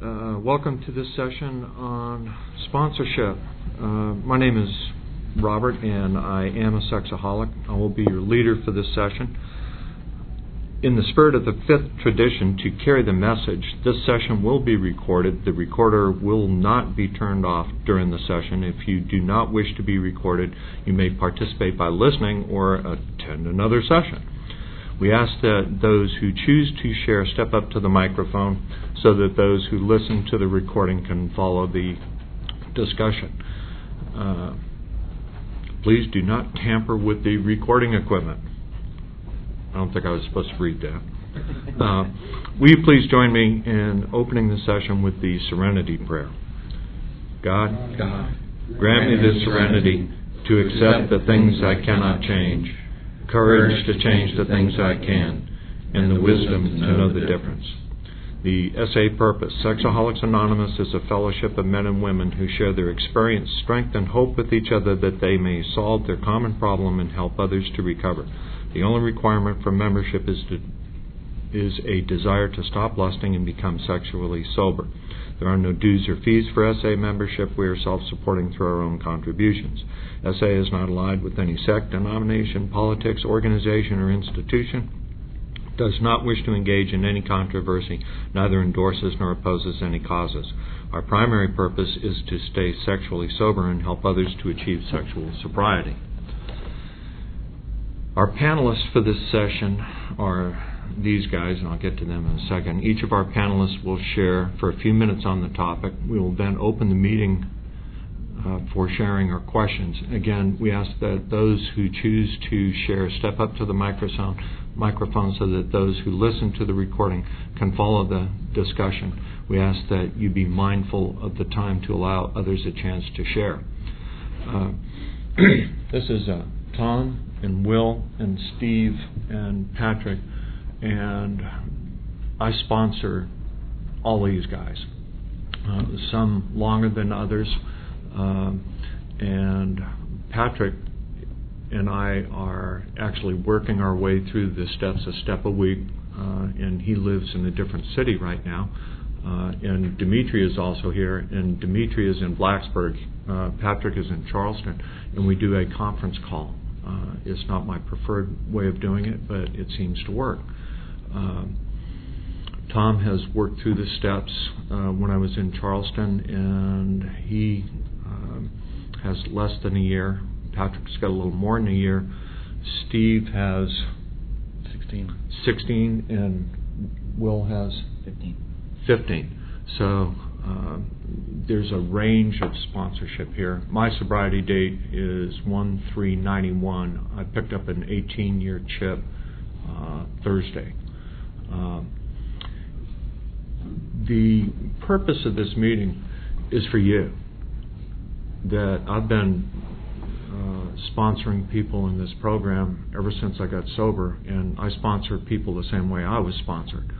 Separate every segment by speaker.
Speaker 1: Welcome to this session on sponsorship. My name is Robert, and I am a sexaholic. I will be your leader for this session. In the spirit of the fifth tradition to carry the message, this session will be recorded. The recorder will not be turned off during the session. If you do not wish to be recorded, you may participate by listening or attend another session. We ask that those who choose to share step up to the microphone so that those who listen to the recording can follow the discussion. Please do not tamper with the recording equipment. I don't think I was supposed to read that. Will you please join me in opening the session with the serenity prayer? God, grant me the serenity to accept the things I cannot change, courage to change the things I can, and the wisdom to know the difference. The SA purpose. Sexaholics Anonymous is a fellowship of men and women who share their experience, strength, and hope with each other that they may solve their common problem and help others to recover. The only requirement for membership is a desire to stop lusting and become sexually sober. There are no dues or fees for SA membership. We are self-supporting through our own contributions. SA is not allied with any sect, denomination, politics, organization, or institution. Does not wish to engage in any controversy, neither endorses nor opposes any causes. Our primary purpose is to stay sexually sober and help others to achieve sexual sobriety. Our panelists for this session are these guys, and I'll get to them in a second. Each of our panelists will share for a few minutes on the topic. We will then open the meeting for sharing our questions. Again, we ask that those who choose to share step up to the microphone so that those who listen to the recording can follow the discussion. We ask that you be mindful of the time to allow others a chance to share. This is Tom and Will and Steve and Patrick, and I sponsor all these guys, some longer than others, and Patrick and I are actually working our way through the steps a step a week, and he lives in a different city right now, and Dimitri is also here, and Dimitri is in Blacksburg, Patrick is in Charleston, and we do a conference call. It's not my preferred way of doing it, but it seems to work. Tom has worked through the steps when I was in Charleston, and he has less than a year. Patrick's got a little more than a year. Steve has 16, and Will has 15. So there's a range of sponsorship here. My sobriety date is 1/3/91. I picked up an 18-year chip Thursday. The purpose of this meeting is for you. That I've been sponsoring people in this program ever since I got sober, and I sponsor people the same way I was sponsored.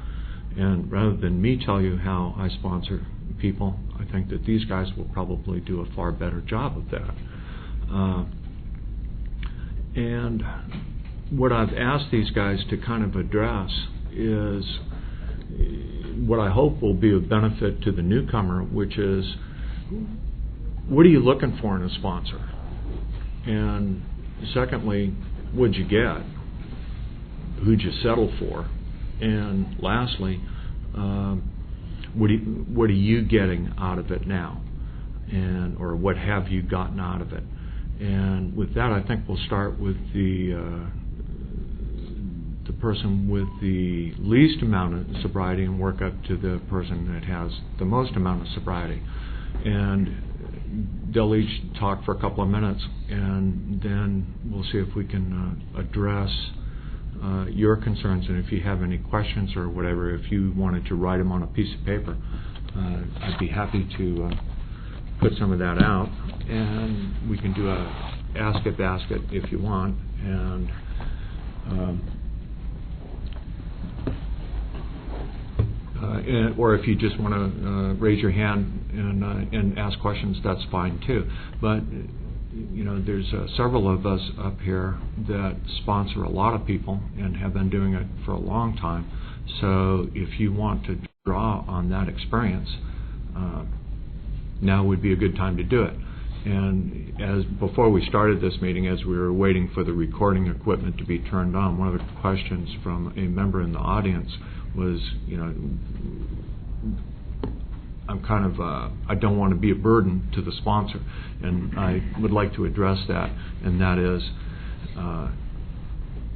Speaker 1: And rather than me tell you how I sponsor people, I think that these guys will probably do a far better job of that. And what I've asked these guys to kind of address is what I hope will be of benefit to the newcomer, which is, what are you looking for in a sponsor? And secondly, what'd you get? Who'd you settle for? And lastly, what are you getting out of it now? And or what have you gotten out of it? And with that, I think we'll start with the person with the least amount of sobriety and work up to the person that has the most amount of sobriety. And they'll each talk for a couple of minutes, and then we'll see if we can address your concerns, and if you have any questions or whatever, if you wanted to write them on a piece of paper, I'd be happy to put some of that out, and we can do a ask it basket if you want, and or if you just want to raise your hand and ask questions, that's fine too. But you know, there's several of us up here that sponsor a lot of people and have been doing it for a long time. So if you want to draw on that experience, now would be a good time to do it. And as before we started this meeting, as we were waiting for the recording equipment to be turned on, one of the questions from a member in the audience was, I don't want to be a burden to the sponsor, and I would like to address that, and that is,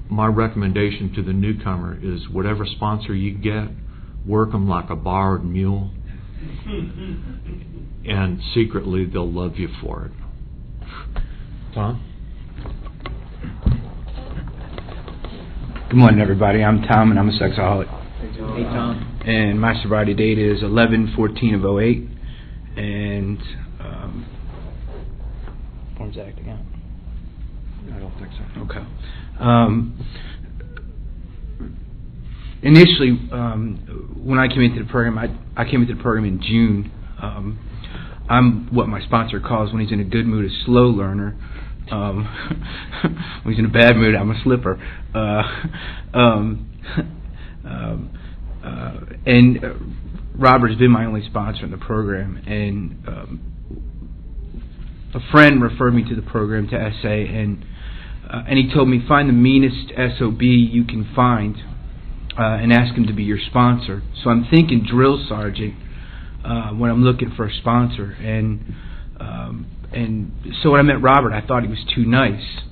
Speaker 1: my recommendation to the newcomer is whatever sponsor you get, work them like a borrowed mule, and secretly they'll love you for it. Tom?
Speaker 2: Good morning, everybody. I'm Tom, and I'm a sexaholic.
Speaker 3: Hey, Tom.
Speaker 2: And my sobriety date is 11/14/08. And form's acting out.
Speaker 1: I don't think so.
Speaker 2: Okay. Initially, when I came into the program, I came into the program in June. I'm what my sponsor calls, when he's in a good mood, a slow learner. When he's in a bad mood, I'm a slipper. And Robert's been my only sponsor in the program, and a friend referred me to the program, to SA, and he told me, find the meanest SOB you can find and ask him to be your sponsor. So I'm thinking drill sergeant when I'm looking for a sponsor, and so when I met Robert, I thought he was too nice.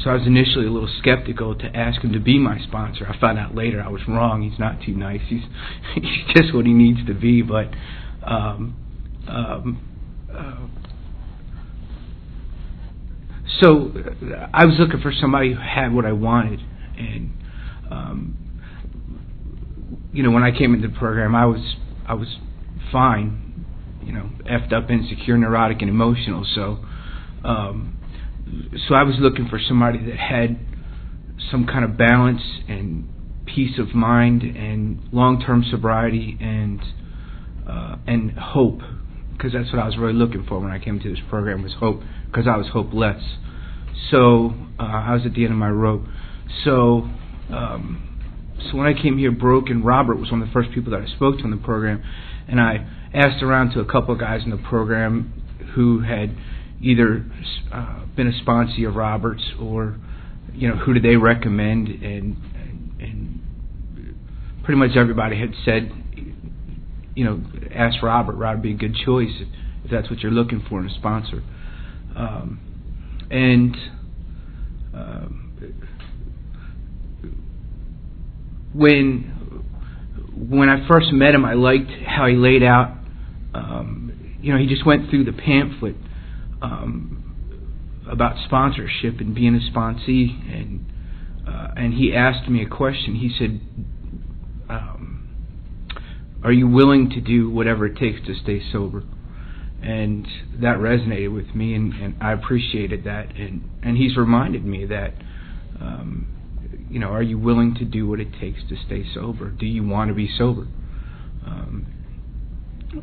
Speaker 2: So I was initially a little skeptical to ask him to be my sponsor. I found out later I was wrong. He's not too nice. He's just what he needs to be. But so I was looking for somebody who had what I wanted, and when I came into the program, I was fine. Effed up, insecure, neurotic, and emotional. So I was looking for somebody that had some kind of balance and peace of mind and long-term sobriety and hope, because that's what I was really looking for when I came to this program, was hope, because I was hopeless. So I was at the end of my rope. So when I came here broken, Robert was one of the first people that I spoke to in the program, and I asked around to a couple of guys in the program who had either been a sponsee of Robert's, or who did they recommend, and pretty much everybody had said, ask Robert. Robert would be a good choice if that's what you're looking for in a sponsor. When I first met him, I liked how he laid out. He just went through the pamphlet about sponsorship and being a sponsee, and he asked me a question. He said, "Are you willing to do whatever it takes to stay sober?" And that resonated with me, and I appreciated that. And he's reminded me that, are you willing to do what it takes to stay sober? Do you want to be sober?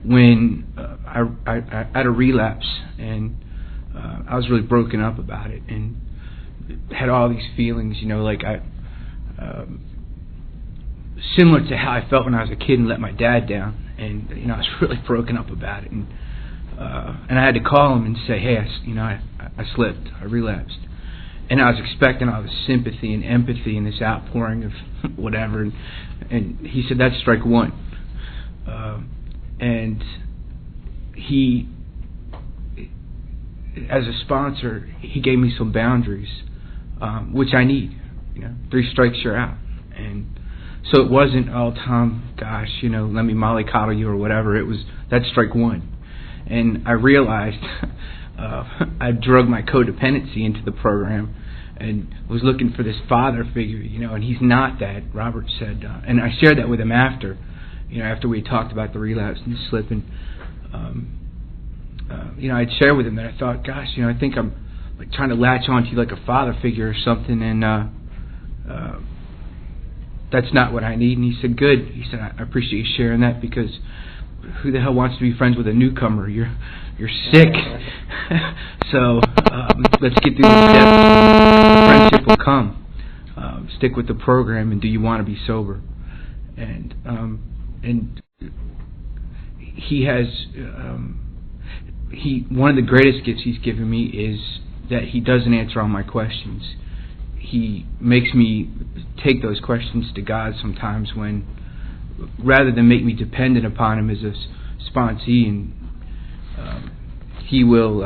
Speaker 2: When I had a relapse, and I was really broken up about it, and had all these feelings, similar to how I felt when I was a kid and let my dad down, and I was really broken up about it, and I had to call him and say, hey, I slipped, I relapsed, and I was expecting all this sympathy and empathy and this outpouring of whatever, and he said, that's strike one. And he, as a sponsor, he gave me some boundaries, which I need. 3 strikes, you're out. And so it wasn't, oh, Tom, gosh, let me mollycoddle you or whatever. It was, that's strike one. And I realized I drug my codependency into the program and was looking for this father figure, and he's not that, Robert said. And I shared that with him after we talked about the relapse and the slip. And, I'd share with him that I thought, gosh, I think I'm like trying to latch onto you like a father figure or something, and that's not what I need. And he said, good. He said, I appreciate you sharing that, because who the hell wants to be friends with a newcomer? You're sick. So let's get through the steps. Friendship will come. Stick with the program, and do you want to be sober? and he has one of the greatest gifts he's given me is that he doesn't answer all my questions. He makes me take those questions to God sometimes, when rather than make me dependent upon him as a sponsee, and he'll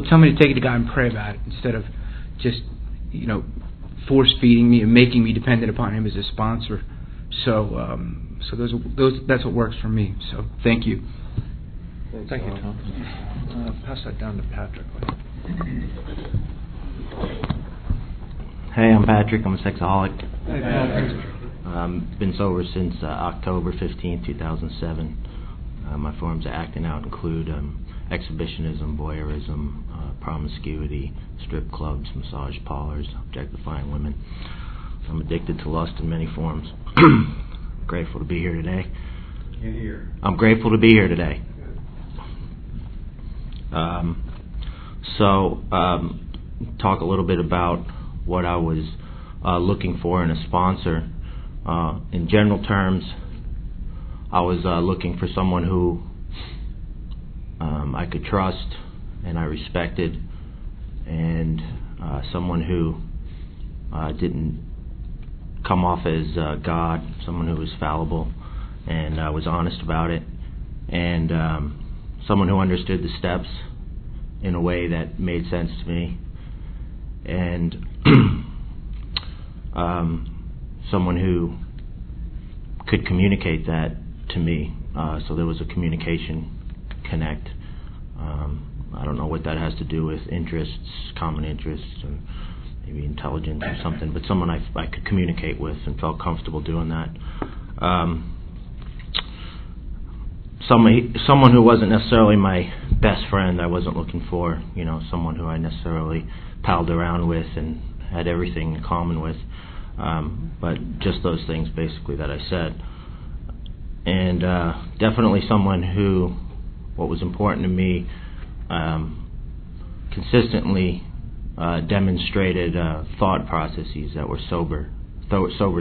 Speaker 2: tell me to take it to God and pray about it, instead of just force feeding me and making me dependent upon him as a sponsor. So that's what works for me. So thank you.
Speaker 1: Thank you, Tom. Pass that down to Patrick.
Speaker 3: Hey, I'm Patrick. I'm a sexaholic.
Speaker 1: Hey, Patrick.
Speaker 3: Been sober since October 15, 2007. My forms of acting out include exhibitionism, voyeurism, promiscuity, strip clubs, massage parlors, objectifying women. I'm addicted to lust in many forms. Grateful to be here today.
Speaker 1: You're here.
Speaker 3: I'm grateful to be here today. Talk a little bit about what I was looking for in a sponsor. In general terms, I was looking for someone who I could trust and I respected, and someone who didn't come off as God, someone who was fallible and was honest about it, and someone who understood the steps in a way that made sense to me, and someone who could communicate that to me, so there was a communication connect. I don't know what that has to do with interests, common interests, or maybe intelligence or something, but someone I could communicate with and felt comfortable doing that. Someone who wasn't necessarily my best friend. I wasn't looking for, someone who I necessarily palled around with and had everything in common with, but just those things basically that I said. And definitely someone who, what was important to me, consistently demonstrated thought processes that were sober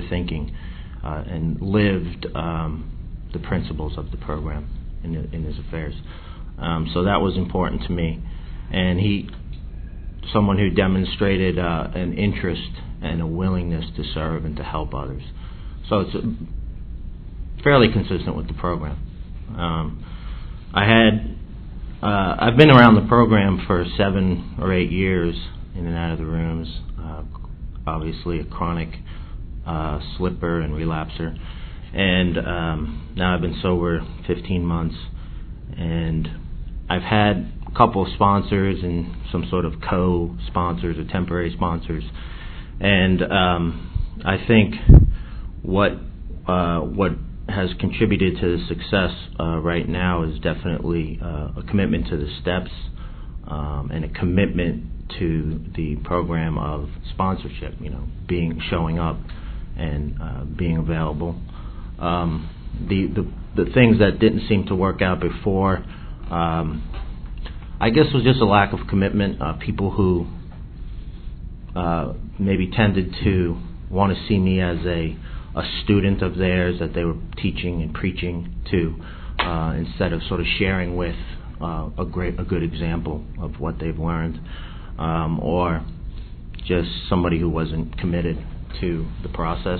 Speaker 3: thinking, and lived the principles of the program in his affairs. So that was important to me. And someone who demonstrated an interest and a willingness to serve and to help others. So it's fairly consistent with the program. I've been around the program for 7 or 8 years, in and out of the rooms. Obviously a chronic slipper and relapser. And now I've been sober 15 months, and I've had a couple of sponsors and some sort of co-sponsors or temporary sponsors. And I think what has contributed to the success right now is definitely a commitment to the steps, and a commitment to the program of sponsorship, showing up and being available. The things that didn't seem to work out before, I guess, was just a lack of commitment. People who maybe tended to want to see me as a student of theirs that they were teaching and preaching to, instead of sort of sharing with a good example of what they've learned, or just somebody who wasn't committed to the process.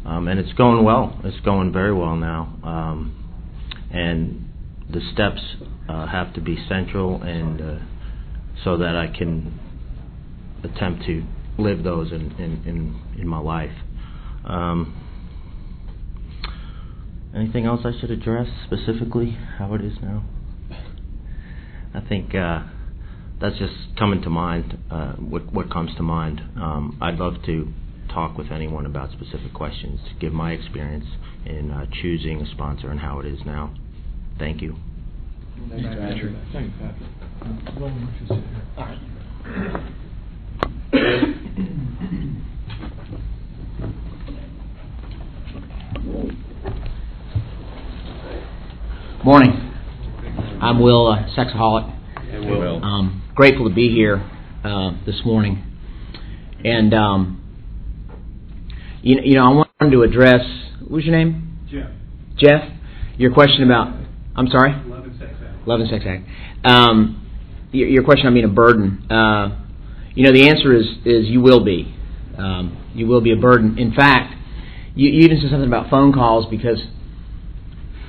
Speaker 3: And it's going well. It's going very well now. And the steps have to be central, and so that I can attempt to live those in my life. Anything else I should address specifically, how it is now? I think that's just coming to mind, what comes to mind. I'd love to talk with anyone about specific questions, give my experience in choosing a sponsor and how it is now. Thank you.
Speaker 1: Thanks, Patrick. Thanks, Patrick. All right.
Speaker 4: Morning. I'm Will, sexaholic.
Speaker 1: Hey, Will.
Speaker 4: Grateful to be here this morning. And I wanted to address, what was your name?
Speaker 5: Jeff.
Speaker 4: Jeff? Your question about, I'm sorry?
Speaker 5: Love and Sex Act.
Speaker 4: Love and Sex Act. Your question on being a burden. The answer is you will be. You will be a burden. In fact, you even said something about phone calls because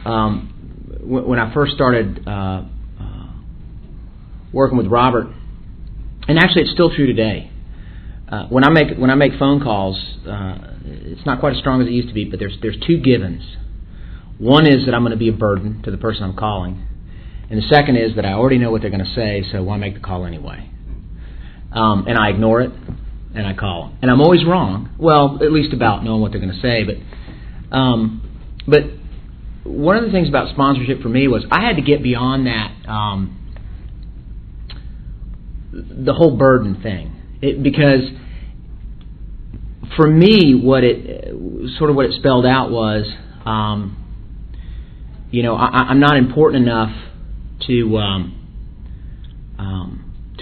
Speaker 4: when I first started working with Robert, and actually it's still true today. When I make phone calls, it's not quite as strong as it used to be, but there's two givens. One is that I'm going to be a burden to the person I'm calling, and the second is that I already know what they're going to say, so why make the call anyway? And I ignore it, and I call. And I'm always wrong. Well, at least about knowing what they're going to say. But one of the things about sponsorship for me was I had to get beyond that, the whole burden thing. Because for me, what it spelled out was, I'm not important enough to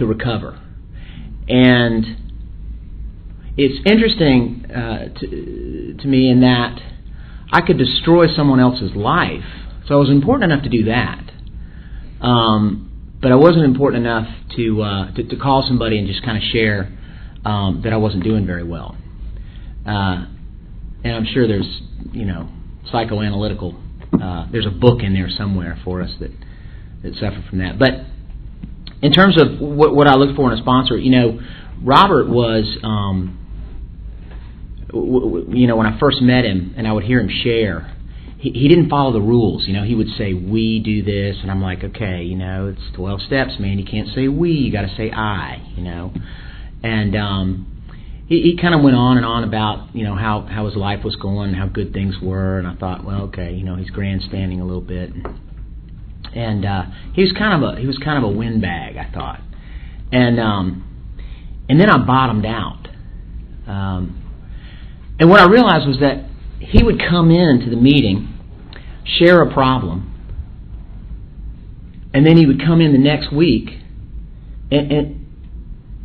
Speaker 4: recover. And it's interesting to me in that I could destroy someone else's life, so I was important enough to do that. But I wasn't important enough to call somebody and just kind of share that I wasn't doing very well. And I'm sure there's, psychoanalytical. There's a book in there somewhere for us that suffer from that. But in terms of what I look for in a sponsor, Robert was, when I first met him and I would hear him share, he didn't follow the rules. He would say, we do this, and I'm like, okay, it's 12 steps, man. You can't say we, you got to say I, And he kind of went on and on about, how his life was going, how good things were, and I thought, well, okay, he's grandstanding a little bit. And he was kind of a windbag, I thought. And then I bottomed out. And what I realized was that he would come into the meeting, share a problem, and then he would come in the next week and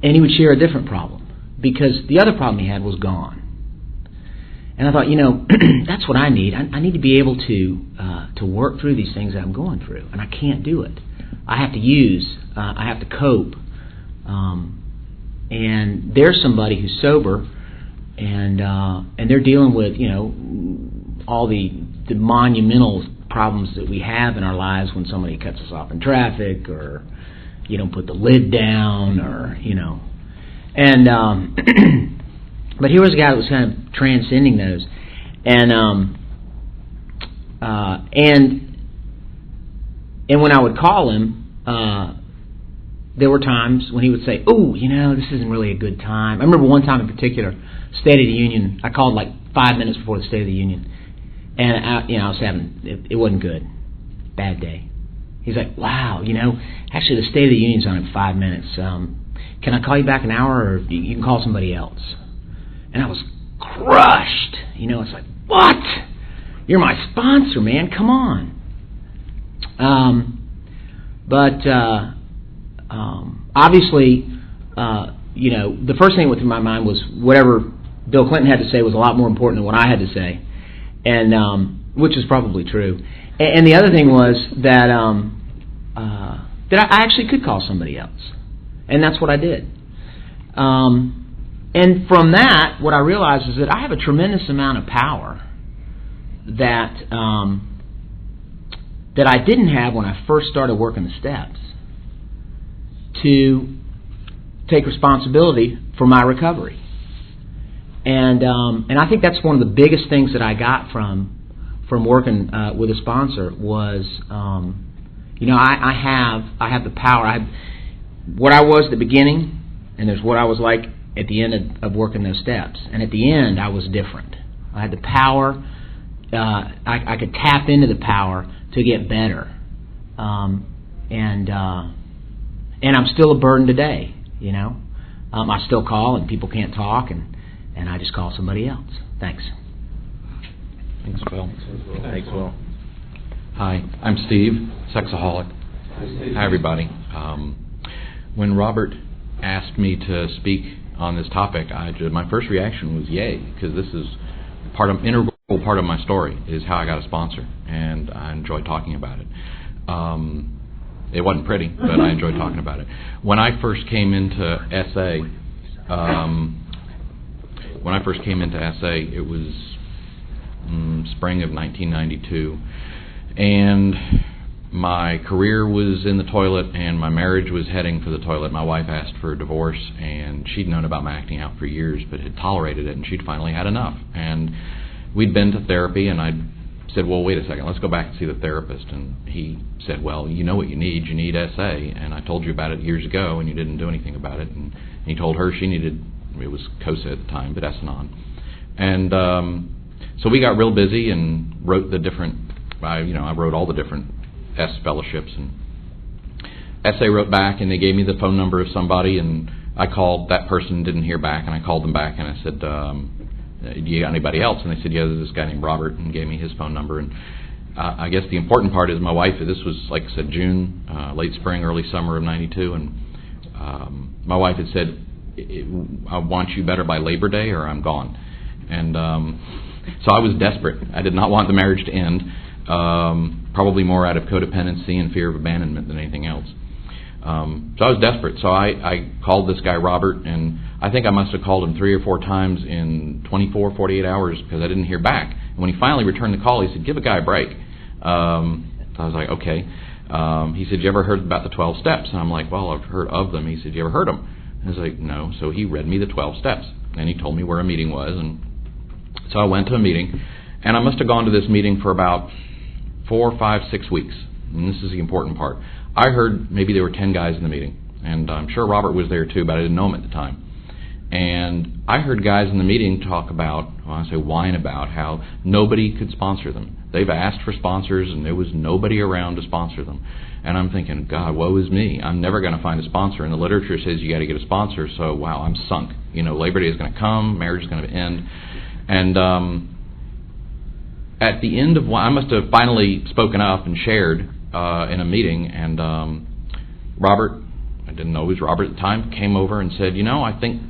Speaker 4: he would share a different problem because the other problem he had was gone. And I thought, that's what I need. I need to be able to work through these things that I'm going through, and I can't do it. I have to cope. And there's somebody who's sober, and they're dealing with all the monumental problems that we have in our lives when somebody cuts us off in traffic, or you don't put the lid down, or and but here was a guy that was kind of transcending those, and when I would call him, there were times when he would say, "Oh, this isn't really a good time." I remember one time in particular, State of the Union. I called like 5 minutes before the State of the Union, and I was having it wasn't good, bad day. He's like, "Wow, actually the State of the Union's on in 5 minutes. Can I call you back an hour, or you can call somebody else?" And I was crushed. It's like, what? You're my sponsor, man. Come on. But obviously, the first thing that went through my mind was whatever Bill Clinton had to say was a lot more important than what I had to say, and which is probably true. And the other thing was that I actually could call somebody else, and that's what I did. And from that, what I realized is that I have a tremendous amount of power that I didn't have when I first started working the steps, to take responsibility for my recovery. And I think that's one of the biggest things that I got from working with a sponsor was, I have the power. I have what I was at the beginning, and there's what I was like at the end of working those steps. And at the end, I was different. I had the power. I could tap into the power to get better. And I'm still a burden today, I still call and people can't talk, and I just call somebody else. Thanks.
Speaker 6: Thanks, Will. Thanks, Will. Hi, I'm Steve, sexaholic. Hi, everybody. When Robert asked me to speak on this topic, my first reaction was yay, because this is integral part of my story is how I got a sponsor, and I enjoy talking about it. It wasn't pretty, but I enjoyed talking about it. When I first came into SA, it was spring of 1992, and my career was in the toilet, and my marriage was heading for the toilet. My wife asked for a divorce, and she'd known about my acting out for years, but had tolerated it, and she'd finally had enough. And we'd been to therapy, and I said, well, wait a second, let's go back and see the therapist. And he said, well, you know what you need SA, and I told you about it years ago, and you didn't do anything about it. And he told her she needed, it was COSA at the time, but S-Anon. And so we got real busy and wrote the different, I wrote all the different S fellowships, and SA wrote back, and they gave me the phone number of somebody, and I called that person, didn't hear back, and I called them back, and I said, do you got anybody else? And they said, yeah, there's this guy named Robert, and gave me his phone number. And I guess the important part is my wife, this was, like I said, June, late spring, early summer of 92, and my wife had said, I want you better by Labor Day or I'm gone. And so I was desperate. I did not want the marriage to end, probably more out of codependency and fear of abandonment than anything else. So I was desperate. So I called this guy Robert, and I think I must have called him 3 or 4 times in 24, 48 hours because I didn't hear back. And when he finally returned the call, he said, give a guy a break. So I was like, okay. He said, you ever heard about the 12 steps? And I'm like, well, I've heard of them. He said, you ever heard them? And I was like, no. So he read me the 12 steps, and he told me where a meeting was. And so I went to a meeting, and I must have gone to this meeting for about 4, 5, 6 weeks. And this is the important part. I heard maybe there were 10 guys in the meeting, and I'm sure Robert was there too, but I didn't know him at the time. And I heard guys in the meeting talk about, whine about how nobody could sponsor them. They've asked for sponsors, and there was nobody around to sponsor them. And I'm thinking, God, woe is me. I'm never going to find a sponsor. And the literature says you got to get a sponsor, so wow, I'm sunk. Labor Day is going to come, marriage is going to end. And at the end of I must have finally spoken up and shared in a meeting, and Robert, I didn't know it was Robert at the time, came over and said, I think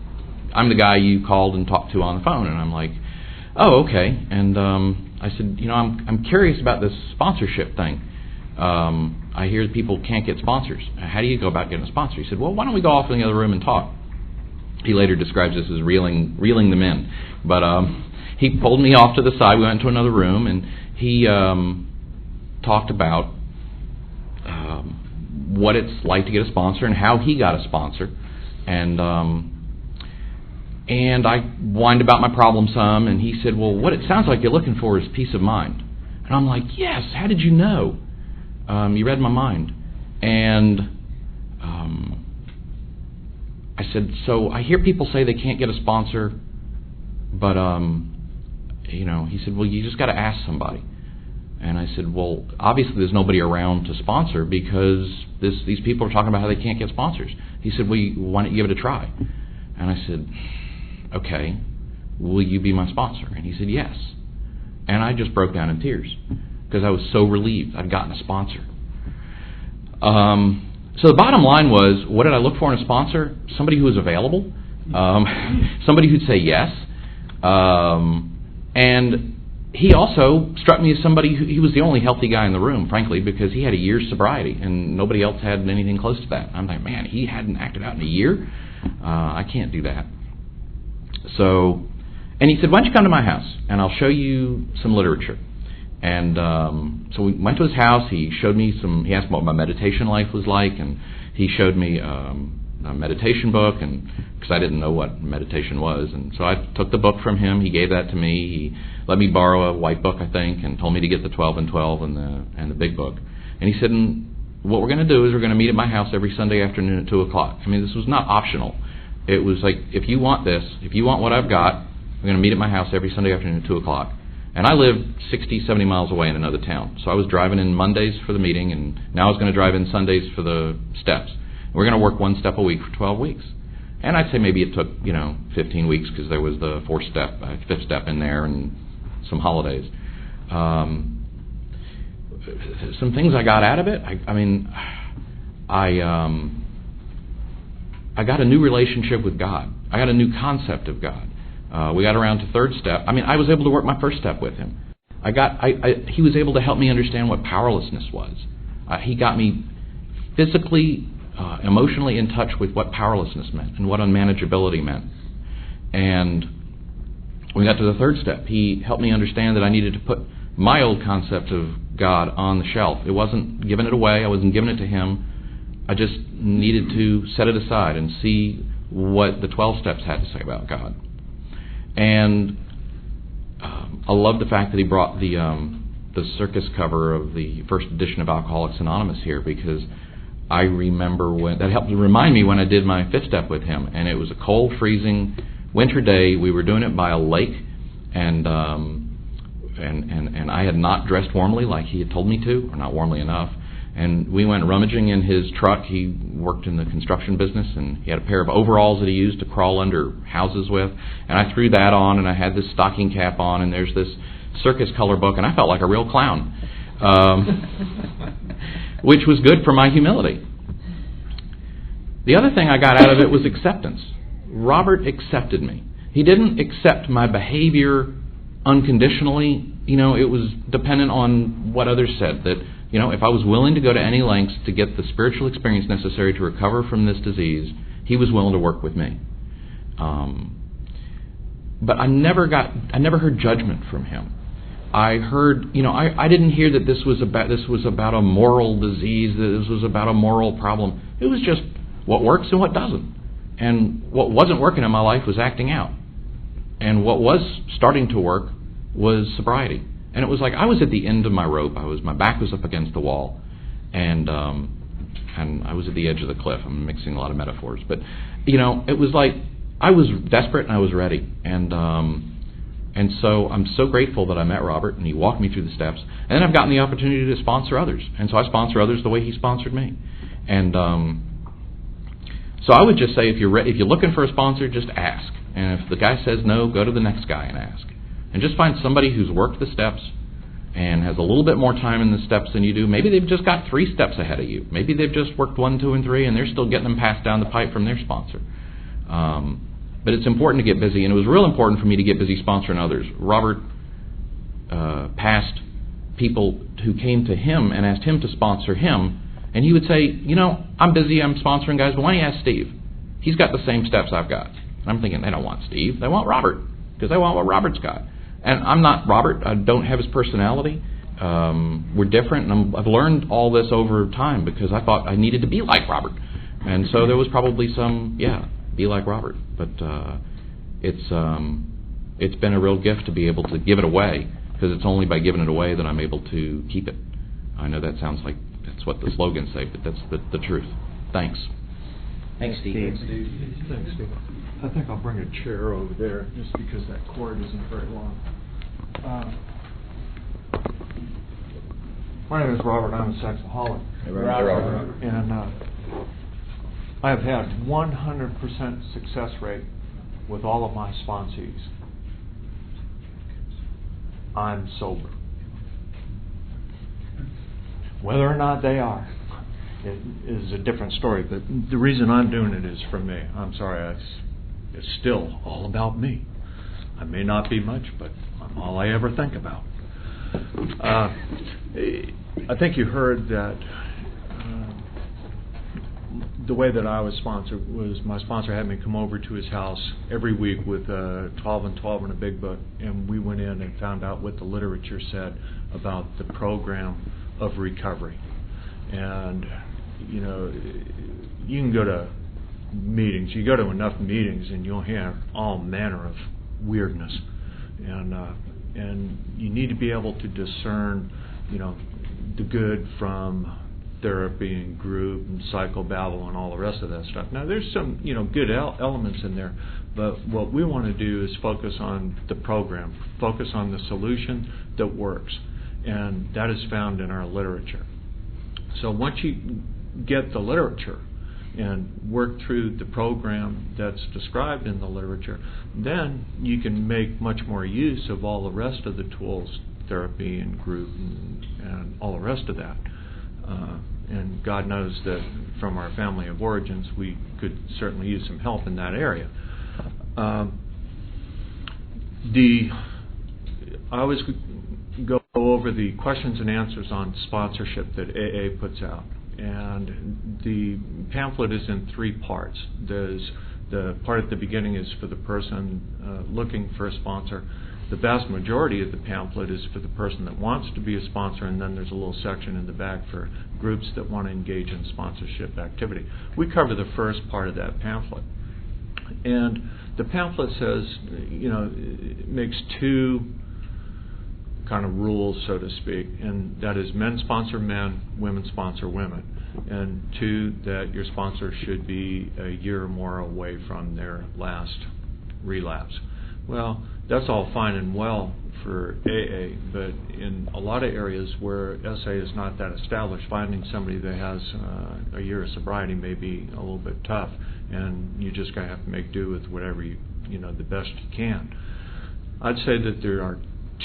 Speaker 6: I'm the guy you called and talked to on the phone. And I'm like, oh, okay. And I said, I'm curious about this sponsorship thing. I hear people can't get sponsors. How do you go about getting a sponsor? He said, well, why don't we go off in the other room and talk? He later describes this as reeling them in. But he pulled me off to the side. We went to another room, and he talked about what it's like to get a sponsor and how he got a sponsor. And I whined about my problem some, and he said, well, what it sounds like you're looking for is peace of mind. And I'm like, yes, how did you know? You read my mind. And I said, so I hear people say they can't get a sponsor, but, he said, well, you just got to ask somebody. And I said, well, obviously there's nobody around to sponsor because these people are talking about how they can't get sponsors. He said, well, why don't you give it a try? And I said, okay, will you be my sponsor? And he said, yes. And I just broke down in tears because I was so relieved I'd gotten a sponsor. So the bottom line was, what did I look for in a sponsor? Somebody who was available, somebody who'd say yes, and he also struck me as somebody he was the only healthy guy in the room, frankly, because he had a year's sobriety and nobody else had anything close to that. I'm like, man, he hadn't acted out in a year? I can't do that. So, and he said, why don't you come to my house and I'll show you some literature. And so we went to his house. He showed me he asked me what my meditation life was like, and he showed me a meditation book, and because I didn't know what meditation was. And so I took the book from him. He gave that to me. He let me borrow a white book, I think, and told me to get the 12 and 12 and the big book. And he said, what we're going to do is we're going to meet at my house every Sunday afternoon at 2 o'clock. I mean, this was not optional. It was like, if you want this, if you want what I've got, we're going to meet at my house every Sunday afternoon at 2 o'clock. And I lived 60, 70 miles away in another town. So I was driving in Mondays for the meeting, and now I was going to drive in Sundays for the steps. We're going to work 1 step a week for 12 weeks. And I'd say maybe it took, 15 weeks because there was the 5th step in there and some holidays. Some things I got out of it, I got a new relationship with God. I got a new concept of God. We got around to third step. I mean, I was able to work my first step with him. He was able to help me understand what powerlessness was. He got me physically, emotionally in touch with what powerlessness meant and what unmanageability meant. And we got to the third step. He helped me understand that I needed to put my old concept of God on the shelf. It wasn't giving it away. I wasn't giving it to him. I just needed to set it aside and see what the 12 steps had to say about God. And I love the fact that he brought the circus cover of the first edition of Alcoholics Anonymous here, because I remember when that helped to remind me when I did my fifth step with him, and it was a cold, freezing winter day. We were doing it by a lake, and I had not dressed warmly like he had told me to, or not warmly enough. And we went rummaging in his truck. He worked in the construction business, and he had a pair of overalls that he used to crawl under houses with. And I threw that on, and I had this stocking cap on, and there's this circus color book, and I felt like a real clown, which was good for my humility. The other thing I got out of it was acceptance. Robert accepted me. He didn't accept my behavior unconditionally. It was dependent on what others said, that if I was willing to go to any lengths to get the spiritual experience necessary to recover from this disease, he was willing to work with me. But I never heard judgment from him. I heard, I didn't hear that this was about a moral disease, that this was about a moral problem. It was just what works and what doesn't. And what wasn't working in my life was acting out. And what was starting to work was sobriety. And it was like I was at the end of my rope. My back was up against the wall, and I was at the edge of the cliff. I'm mixing a lot of metaphors, but it was like I was desperate and I was ready, and so I'm so grateful that I met Robert and he walked me through the steps. And then I've gotten the opportunity to sponsor others, and so I sponsor others the way he sponsored me. And so I would just say, if you're looking for a sponsor, just ask. And if the guy says no, go to the next guy and ask. And just find somebody who's worked the steps and has a little bit more time in the steps than you do. Maybe they've just got 3 steps ahead of you. Maybe they've just worked 1, 2, and 3, and they're still getting them passed down the pipe from their sponsor. But it's important to get busy, and it was real important for me to get busy sponsoring others. Robert passed people who came to him and asked him to sponsor him, and he would say, I'm busy, I'm sponsoring guys, but why don't you ask Steve? He's got the same steps I've got. And I'm thinking, they don't want Steve, they want Robert, because they want what Robert's got. And I'm not Robert. I don't have his personality. We're different, and I've learned all this over time because I thought I needed to be like Robert. And so there was probably some, be like Robert. But it's been a real gift to be able to give it away, because it's only by giving it away that I'm able to keep it. I know that sounds like that's what the slogans say, but that's the truth. Thanks.
Speaker 4: Thanks, Steve.
Speaker 1: Thanks, Steve. I think I'll bring a chair over there just because that cord isn't very long. My name is Robert. I'm a sexaholic.
Speaker 6: Hey, Robert.
Speaker 1: And I have had 100% success rate with all of my sponsees. I'm sober. Whether or not they are, it is a different story. But the reason I'm doing it is for me. I'm sorry, it's still all about me. I may not be much, but I'm all I ever think about. I think you heard that the way that I was sponsored was my sponsor had me come over to his house every week with 12 and 12 and a big book, and we went in and found out what the literature said about the program of recovery. And you can go to meetings. You go to enough meetings and you'll hear all manner of weirdness, and you need to be able to discern, the good from therapy and group and psychobabble and all the rest of that stuff. Now there's some good elements in there, but what we want to do is focus on the program, focus on the solution that works, and that is found in our literature. So once you get the literature and work through the program that's described in the literature, then you can make much more use of all the rest of the tools, therapy and group and all the rest of that. And God knows that from our family of origins, we could certainly use some help in that area. I always go over the questions and answers on sponsorship that AA puts out. And the pamphlet is in 3 parts. There's the part at the beginning is for the person looking for a sponsor. The vast majority of the pamphlet is for the person that wants to be a sponsor, and then there's a little section in the back for groups that want to engage in sponsorship activity. We cover the first part of that pamphlet. And the pamphlet says, it makes 2 kind of rules, so to speak, and that is men sponsor men, women sponsor women, and 2, that your sponsor should be a year or more away from their last relapse. Well, that's all fine and well for AA, but in a lot of areas where SA is not that established, finding somebody that has a year of sobriety may be a little bit tough, and you just gotta have to make do with whatever the best you can. I'd say that there are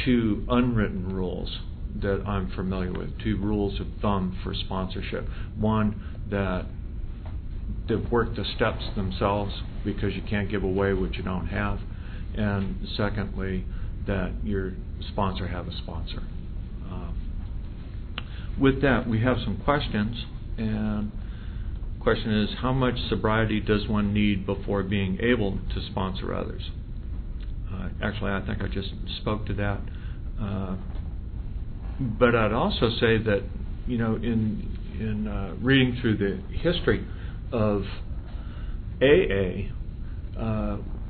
Speaker 1: 2 unwritten rules that I'm familiar with, 2 rules of thumb for sponsorship. One, that they've worked the steps themselves because you can't give away what you don't have. And secondly, that your sponsor have a sponsor. With that, we have some questions. And the question is, how much sobriety does one need before being able to sponsor others? Actually, I think I just spoke to that. But I'd also say that, in reading through the history of AA,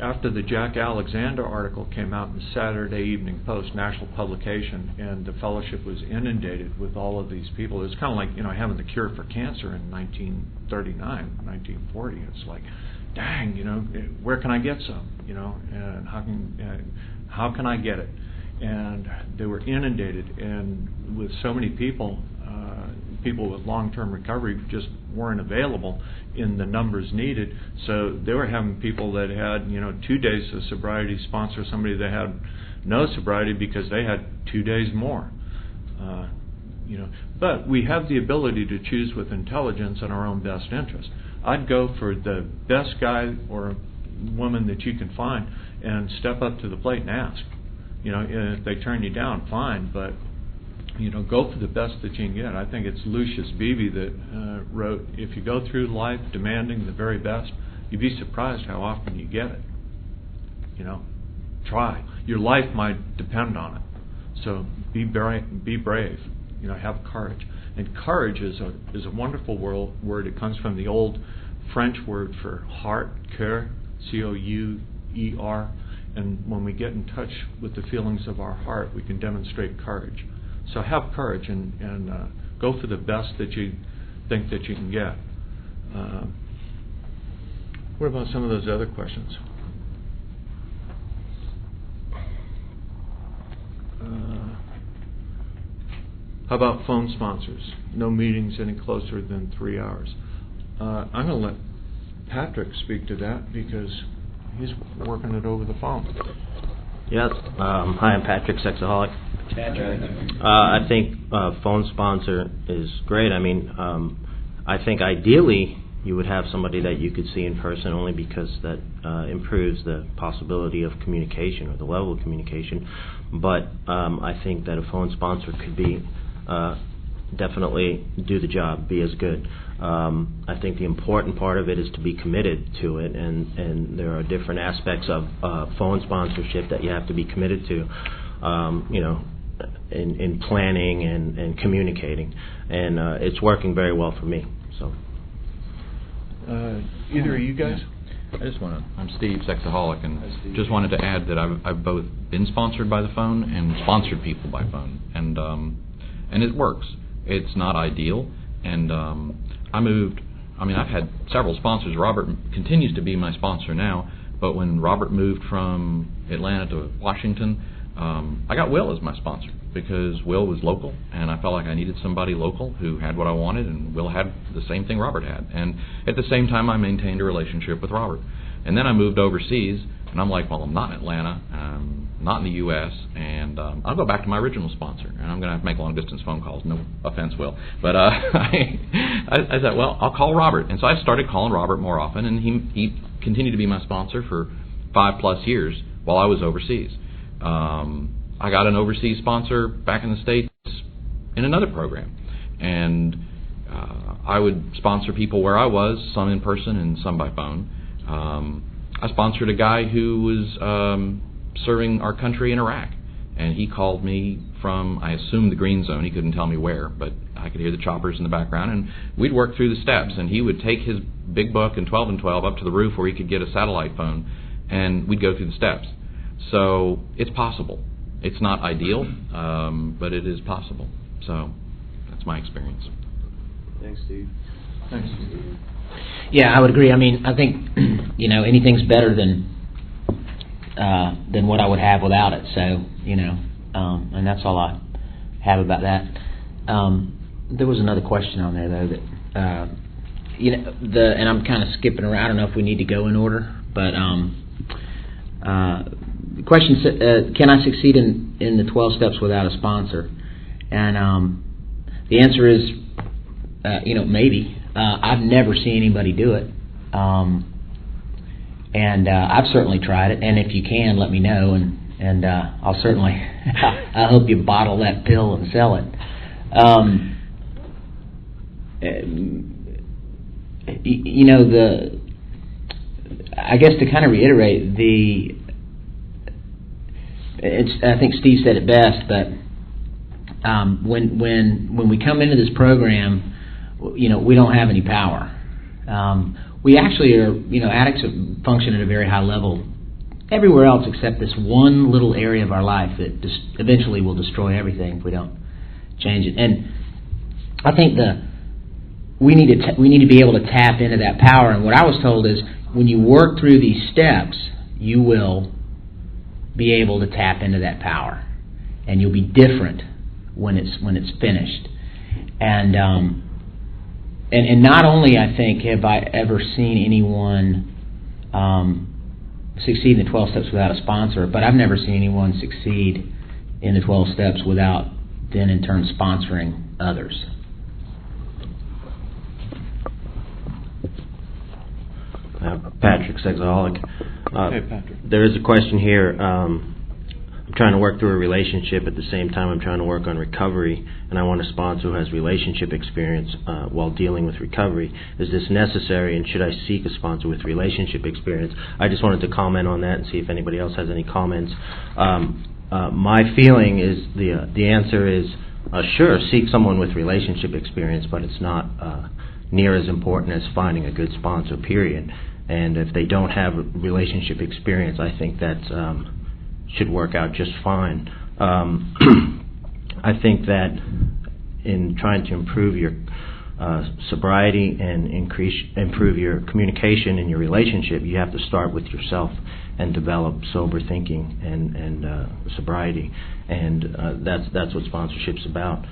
Speaker 1: after the Jack Alexander article came out in the Saturday Evening Post, national publication, and the fellowship was inundated with all of these people. It was kind of like, having the cure for cancer in 1939, 1940. It's like, dang, where can I get some? And how can I get it? And they were inundated, and with so many people, people with long-term recovery just weren't available in the numbers needed. So they were having people that had 2 days of sobriety sponsor somebody that had no sobriety because they had 2 days more. But we have the ability to choose with intelligence and our own best interest. I'd go for the best guy or woman that you can find and step up to the plate and ask. And if they turn you down, fine, but go for the best that you can get. I think it's Lucius Beebe that wrote, if you go through life demanding the very best, you'd be surprised how often you get it. Try. Your life might depend on it. So be brave. Have courage. And courage is a wonderful word. It comes from the old French word for heart, cœur, C-O-U-E-R. And when we get in touch with the feelings of our heart, we can demonstrate courage. So have courage and go for the best that you think that you can get. What about some of those other questions? How about phone sponsors? No meetings any closer than 3 hours. I'm going to let Patrick speak to that because he's working it over the phone.
Speaker 3: Yes. Hi, I'm Patrick, sexaholic. I think phone sponsor is great. I mean, I think ideally you would have somebody that you could see in person only because that improves the possibility of communication or the level of communication. But I think that a phone sponsor could be definitely do the job, be as good. I think the important part of it is to be committed to it, and there are different aspects of phone sponsorship that you have to be committed to, in planning and communicating, and it's working very well for me. So,
Speaker 1: either of you guys?
Speaker 6: I'm Steve, sexaholic, and just wanted to add that I've both been sponsored by the phone and sponsored people by phone, and it works. It's not ideal, and I've had several sponsors. Robert continues to be my sponsor now, but when Robert moved from Atlanta to Washington, I got Will as my sponsor because Will was local, and I felt like I needed somebody local who had what I wanted, and Will had the same thing Robert had. And at the same time, I maintained a relationship with Robert. And then I moved overseas, and I'm like, well, I'm not in Atlanta, I'm not in the U.S., and I'll go back to my original sponsor, and I'm going to have to make long-distance phone calls. No offense, Will. But I said, well, I'll call Robert. And so I started calling Robert more often, and he continued to be my sponsor for 5+ years while I was overseas. I got an overseas sponsor back in the States in another program. And I would sponsor people where I was, some in person and some by phone. I sponsored a guy who was serving our country in Iraq. And he called me from, I assume, the green zone. He couldn't tell me where, but I could hear the choppers in the background. And we'd work through the steps. And he would take his big book and 12 and 12 up to the roof where he could get a satellite phone. And we'd go through the steps. So it's possible. It's not ideal, but it is possible. So that's my experience.
Speaker 2: Thanks, Steve.
Speaker 1: Thanks, Steve.
Speaker 4: Yeah, I would agree. I mean, I think anything's better than what I would have without it. So and that's all I have about that. There was another question on there though that and I'm kind of skipping around. I don't know if we need to go in order, but the question said, can I succeed in the 12 steps without a sponsor? And the answer is, maybe. I've never seen anybody do it. And I've certainly tried it. And if you can, let me know. And I'll certainly, I hope you bottle that pill and sell it. I guess to kind of reiterate, I think Steve said it best, but when we come into this program, we don't have any power. We actually are, addicts function at a very high level everywhere else except this one little area of our life that eventually will destroy everything if we don't change it. And I think we need to be able to tap into that power. And what I was told is when you work through these steps, you will be able to tap into that power, and you'll be different when it's finished. And not only, I think, have I ever seen anyone succeed in the 12 steps without a sponsor, but I've never seen anyone succeed in the 12 steps without then in turn sponsoring others.
Speaker 3: Patrick, sexaholic.
Speaker 1: Hey, Patrick.
Speaker 3: There is a question here. I'm trying to work through a relationship at the same time I'm trying to work on recovery, and I want a sponsor who has relationship experience while dealing with recovery. Is this necessary, and should I seek a sponsor with relationship experience? I just wanted to comment on that and see if anybody else has any comments. My feeling is the answer is sure, seek someone with relationship experience, but it's not near as important as finding a good sponsor, period. And if they don't have relationship experience, I think that should work out just fine. I think that in trying to improve your sobriety and improve your communication in your relationship, you have to start with yourself and develop sober thinking and sobriety. And that's what sponsorship's about.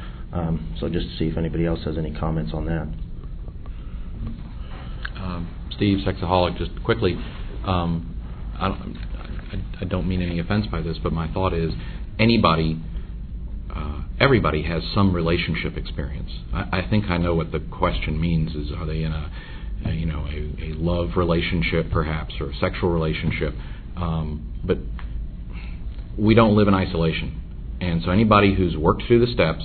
Speaker 3: So just to see if anybody else has any comments on that.
Speaker 6: Steve, sexaholic, just quickly, I don't mean any offense by this, but my thought is everybody has some relationship experience. I think I know what the question means is, are they in a love relationship perhaps, or a sexual relationship? But we don't live in isolation. And so anybody who's worked through the steps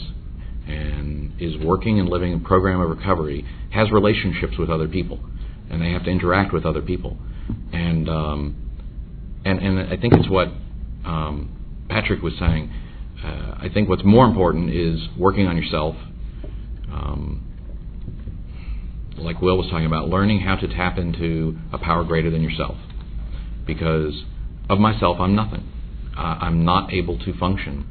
Speaker 6: and is working and living a program of recovery has relationships with other people, and they have to interact with other people. And I think it's what Patrick was saying. I think what's more important is working on yourself. Like Will was talking about, learning how to tap into a power greater than yourself. Because of myself, I'm nothing. I'm not able to function.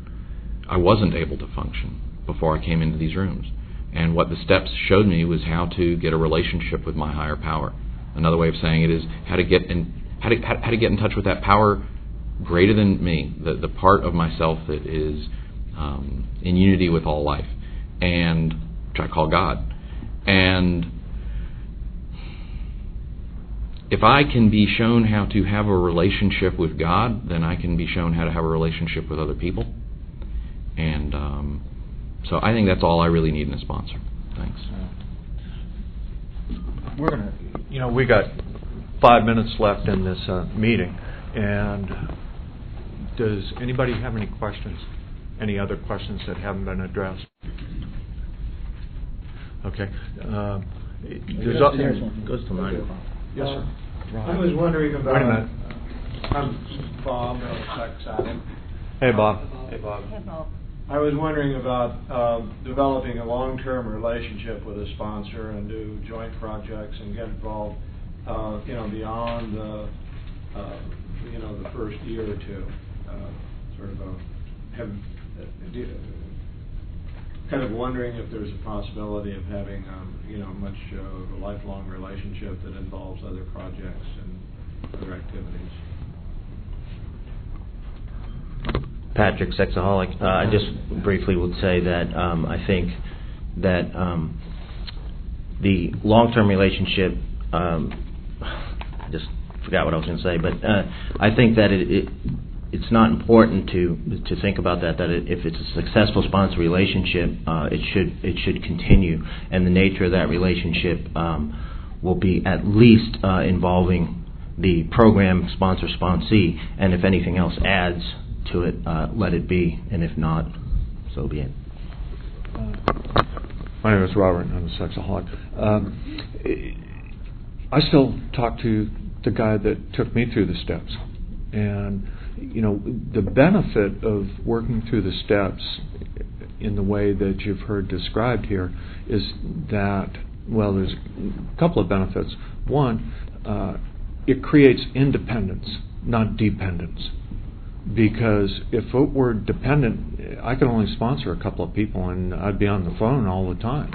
Speaker 6: I wasn't able to function before I came into these rooms. And what the steps showed me was how to get a relationship with my higher power. Another way of saying it is how to get in touch with that power greater than me, the part of myself that is in unity with all life, and which I call God. And if I can be shown how to have a relationship with God, then I can be shown how to have a relationship with other people. And so I think that's all I really need in a sponsor. Thanks.
Speaker 1: We're gonna, we got 5 minutes left in this meeting, and Does anybody have any questions? Any other questions that haven't been addressed? Okay.
Speaker 3: Goes to mine.
Speaker 1: Yes, sir.
Speaker 5: I was wondering about...
Speaker 1: Wait a minute.
Speaker 5: I'm Bob, sex addict.
Speaker 1: Hey, Bob.
Speaker 5: Hey, Bob. I was wondering about developing a long-term relationship with a sponsor and do joint projects and get involved, beyond the first year or two. Kind of wondering if there's a possibility of having, much of a lifelong relationship that involves other projects and other activities.
Speaker 3: Patrick, sexaholic. I just briefly would say that I think that the long-term relationship, I just forgot what I was going to say, but I think that it's not important to think about that if it's a successful sponsor relationship, it should continue, and the nature of that relationship will be at least involving the program sponsor-sponsee, and if anything else adds to it, let it be, and if not, so be it.
Speaker 1: My name is Robert, and I'm a sexaholic. I still talk to the guy that took me through the steps, and the benefit of working through the steps in the way that you've heard described here is that, well, there's a couple of benefits. One, it creates independence, not dependence. Because if it were dependent, I could only sponsor a couple of people and I'd be on the phone all the time,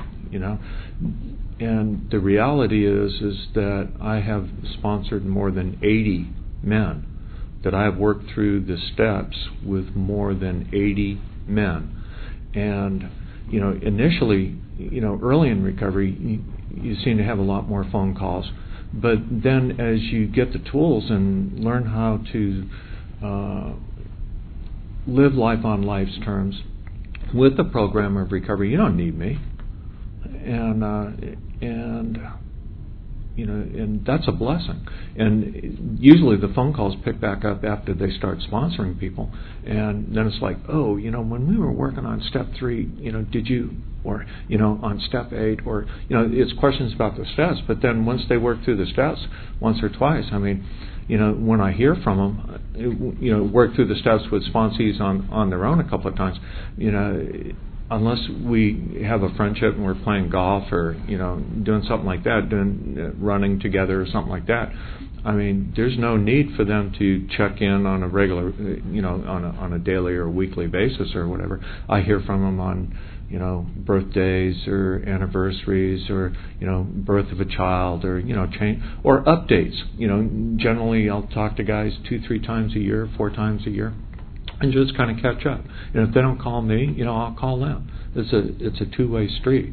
Speaker 1: And the reality is that I have sponsored more than 80 men, that I have worked through the steps with more than 80 men. And, initially, early in recovery, you seem to have a lot more phone calls. But then as you get the tools and learn how to live life on life's terms with the program of recovery, you don't need me, and that's a blessing. And usually the phone calls pick back up after they start sponsoring people, and then it's like, when we were working on step 3, did you, or on step 8, or it's questions about the steps. But then once they work through the steps once or twice, when I hear from them, work through the steps with sponsees on their own a couple of times, unless we have a friendship and we're playing golf or doing something like that, running together or something like that, there's no need for them to check in on a regular, on a daily or weekly basis or whatever. I hear from them on birthdays or anniversaries or birth of a child or change or updates. Generally I'll talk to guys 2-3 times a year, 4 times a year, and just kind of catch up. And if they don't call me, I'll call them. It's a two-way street.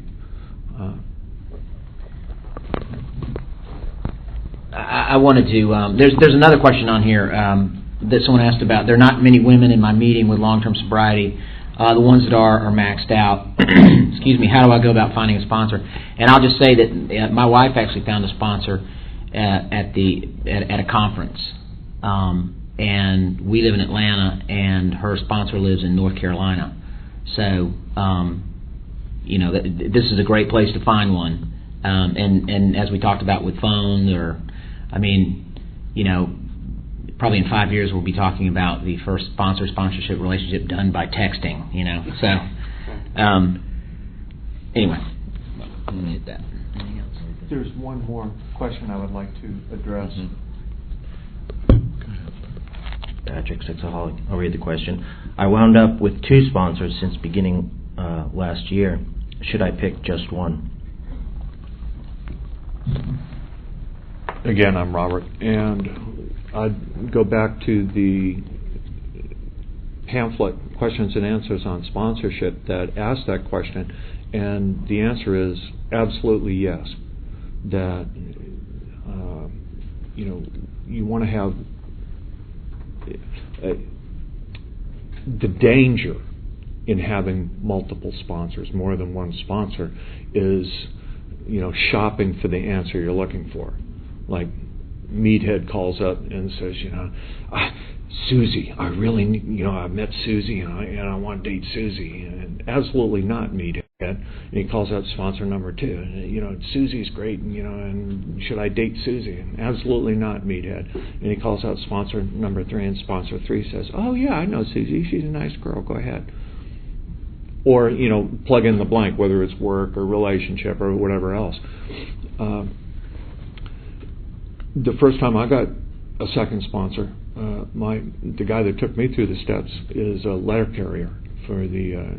Speaker 4: I wanted to. There's another question on here that someone asked about. There are not many women in my meeting with long-term sobriety. The ones that are maxed out. Excuse me. How do I go about finding a sponsor? And I'll just say that my wife actually found a sponsor at a conference, and we live in Atlanta, and her sponsor lives in North Carolina. So, this is a great place to find one. And as we talked about with phone, or probably in 5 years we'll be talking about the first sponsorship relationship done by texting, So, anyway, I'm going to hit that. Anything else?
Speaker 1: There's one more question I would like to address.
Speaker 3: Patrick, sexaholic. I'll read the question. I wound up with 2 sponsors since beginning last year. Should I pick just one?
Speaker 1: Again, I'm Robert, and I'd go back to the pamphlet questions and answers on sponsorship that asked that question, and the answer is absolutely yes. That you want to have the danger in having multiple sponsors, more than one sponsor, is shopping for the answer you're looking for. Like meathead calls up and says, Susie, I really, I met Susie and I want to date Susie. And absolutely not, meathead. And he calls out sponsor number 2. And, Susie's great, and should I date Susie? And absolutely not, meathead. And he calls out sponsor number 3, and sponsor 3 says, oh yeah, I know Susie. She's a nice girl. Go ahead. Or, plug in the blank, whether it's work or relationship or whatever else. The first time I got a second sponsor, the guy that took me through the steps is a letter carrier for the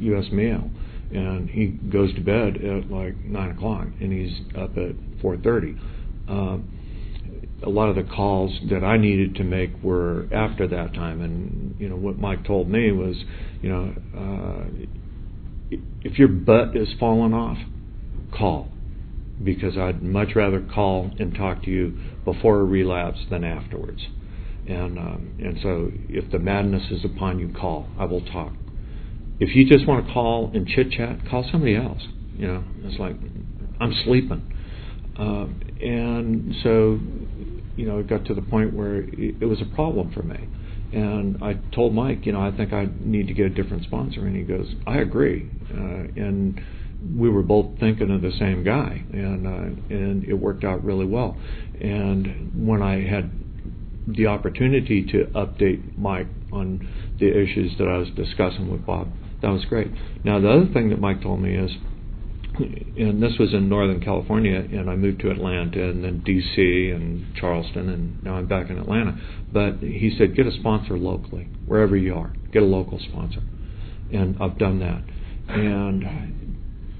Speaker 1: U.S. mail. And he goes to bed at like 9 o'clock, and he's up at 4:30. A lot of the calls that I needed to make were after that time, and what Mike told me was, if your butt is falling off, call, because I'd much rather call and talk to you before a relapse than afterwards. And so if the madness is upon you, call. I will talk. If you just want to call and chit-chat, call somebody else. It's like, I'm sleeping. And so, it got to the point where it was a problem for me. And I told Mike, I think I need to get a different sponsor. And he goes, I agree. And we were both thinking of the same guy. And it worked out really well. And when I had the opportunity to update Mike on the issues that I was discussing with Bob, that was great. Now, the other thing that Mike told me is, and this was in Northern California, and I moved to Atlanta, and then D.C., and Charleston, and now I'm back in Atlanta. But he said, get a sponsor locally, wherever you are. Get a local sponsor. And I've done that. And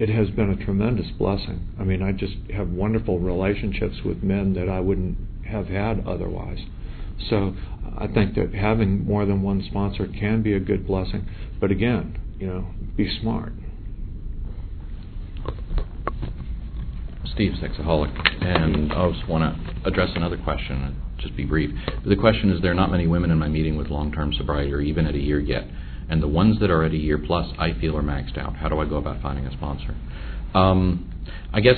Speaker 1: it has been a tremendous blessing. I mean, I just have wonderful relationships with men that I wouldn't have had otherwise. So I think that having more than one sponsor can be a good blessing. But again, be smart.
Speaker 6: Steve, sexaholic, and I just want to address another question, and just be brief. The question is, there are not many women in my meeting with long-term sobriety or even at a year yet, and the ones that are at a year plus I feel are maxed out. How do I go about finding a sponsor? I guess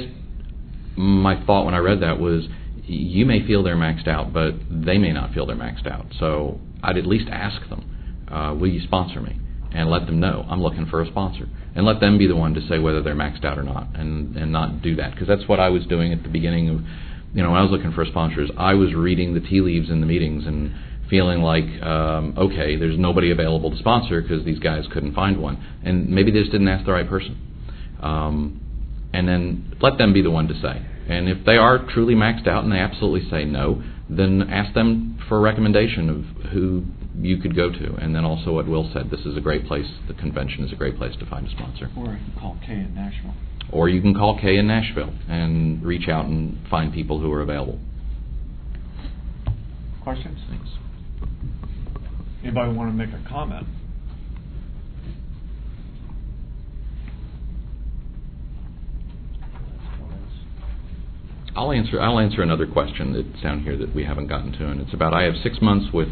Speaker 6: my thought when I read that was, you may feel they're maxed out, but they may not feel they're maxed out. So I'd at least ask them, will you sponsor me? And let them know I'm looking for a sponsor. And let them be the one to say whether they're maxed out or not, and not do that. Because that's what I was doing at the beginning of, when I was looking for sponsors, I was reading the tea leaves in the meetings and feeling like, okay, there's nobody available to sponsor because these guys couldn't find one. And maybe they just didn't ask the right person. And then let them be the one to say. And if they are truly maxed out and they absolutely say no, then ask them for a recommendation of who you could go to. And then also what Will said, this is a great place, the convention is a great place to find a sponsor.
Speaker 1: Or you can call Kay in Nashville.
Speaker 6: Or you can call Kay in Nashville and reach out and find people who are available.
Speaker 1: Questions? Thanks. Anybody want to make a comment?
Speaker 6: I'll answer another question that's down here that we haven't gotten to, and it's about, I have 6 months with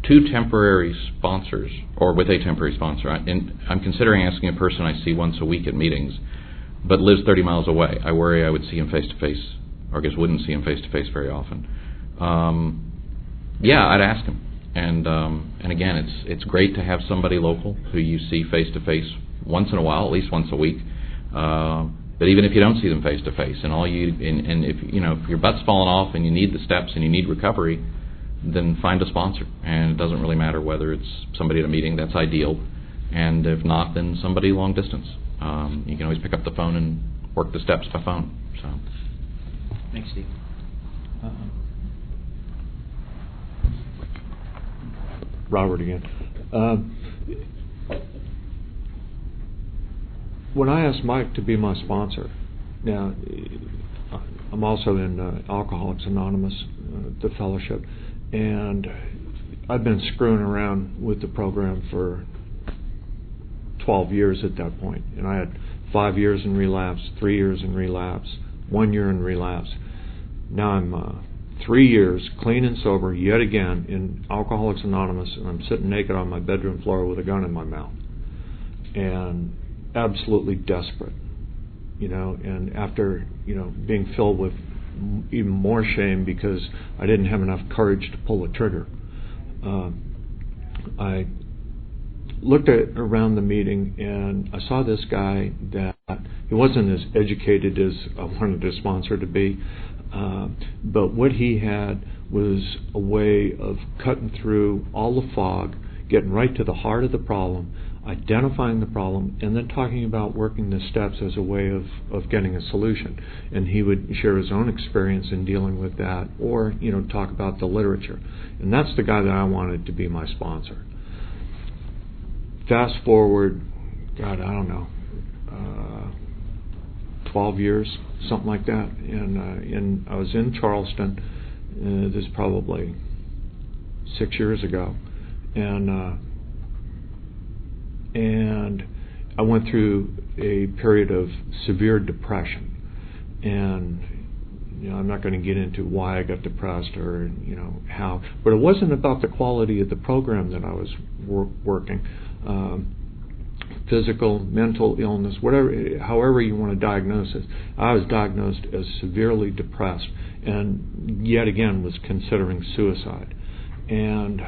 Speaker 6: 2 temporary sponsors, or with a temporary sponsor. I'm considering asking a person I see once a week at meetings, but lives 30 miles away. I worry I would see him face-to-face, or I guess wouldn't see him face-to-face very often. Yeah, I'd ask him. And again, it's great to have somebody local who you see face-to-face once in a while, at least once a week. But even if you don't see them face to face, and if your butt's falling off and you need the steps and you need recovery, then find a sponsor. And it doesn't really matter whether it's somebody at a meeting. That's ideal. And if not, then somebody long distance. You can always pick up the phone and work the steps by phone. So,
Speaker 4: thanks, Steve.
Speaker 1: Robert again. When I asked Mike to be my sponsor, now I'm also in Alcoholics Anonymous, the fellowship, and I've been screwing around with the program for 12 years at that point. And I had 5 years in relapse, 3 years in relapse, 1 year in relapse. Now I'm 3 years clean and sober yet again in Alcoholics Anonymous, and I'm sitting naked on my bedroom floor with a gun in my mouth. And absolutely desperate, and after, being filled with even more shame because I didn't have enough courage to pull the trigger. I looked around the meeting and I saw this guy that he wasn't as educated as I wanted a sponsor to be, but what he had was a way of cutting through all the fog, getting right to the heart of the problem, identifying the problem, and then talking about working the steps as a way of getting a solution. And he would share his own experience in dealing with that, or talk about the literature. And that's the guy that I wanted to be my sponsor. Fast forward, God, I don't know, 12 years, something like that. And I was in Charleston. This is probably 6 years ago, and I went through a period of severe depression. And I'm not going to get into why I got depressed or how, but it wasn't about the quality of the program that I was working. Physical, mental illness, whatever, however you want to diagnose it. I was diagnosed as severely depressed, and yet again was considering suicide. And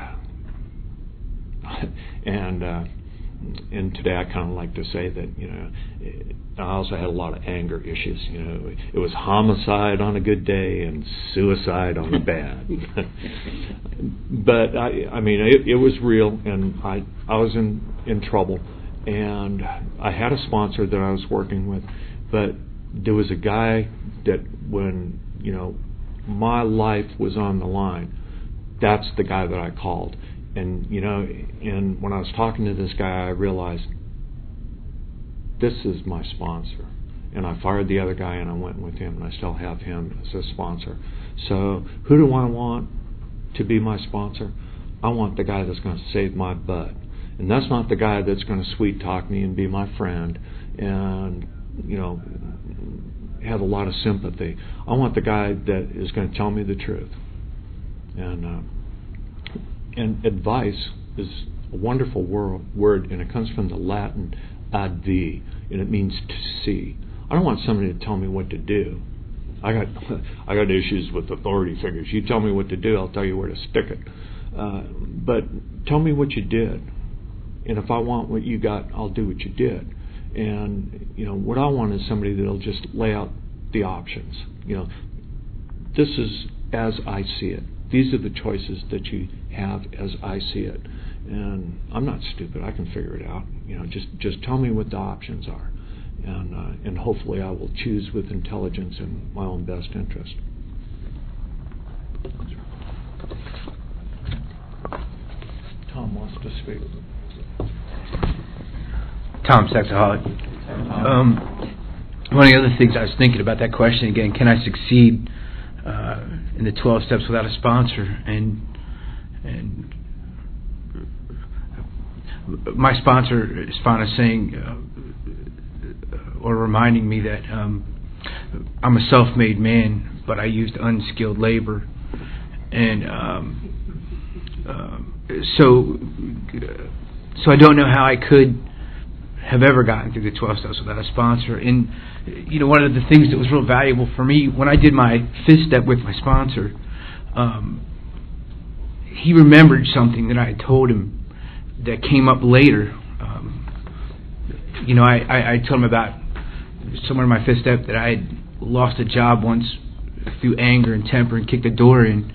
Speaker 1: today I kind of like to say that I also had a lot of anger issues. It was homicide on a good day and suicide on a bad. But I mean, it was real, and I was in trouble, and I had a sponsor that I was working with, but there was a guy that when my life was on the line, that's the guy that I called. And and when I was talking to this guy, I realized this is my sponsor. And I fired the other guy and I went with him, and I still have him as a sponsor. So who do I want to be my sponsor? I want the guy that's going to save my butt. And that's not the guy that's going to sweet talk me and be my friend and have a lot of sympathy. I want the guy that is going to tell me the truth. And advice is a wonderful word, and it comes from the Latin advi, and it means to see. I don't want somebody to tell me what to do. I got issues with authority figures. You tell me what to do, I'll tell you where to stick it. But tell me what you did, and if I want what you got, I'll do what you did. And what I want is somebody that'll just lay out the options. This is as I see it. These are the choices that you have as I see it. And I'm not stupid. I can figure it out. Just tell me what the options are. And hopefully I will choose with intelligence and my own best interest. Tom wants to speak.
Speaker 2: Tom, sexaholic. One of the other things I was thinking about that question again, can I succeed in the 12 steps without a sponsor? And my sponsor is fond of saying or reminding me that I'm a self-made man, but I used unskilled labor. And so I don't know how I could have ever gotten through the 12 steps without a sponsor. And one of the things that was real valuable for me when I did my 5th step with my sponsor, he remembered something that I had told him that came up later. I told him about somewhere in my 5th step that I had lost a job once through anger and temper and kicked the door in,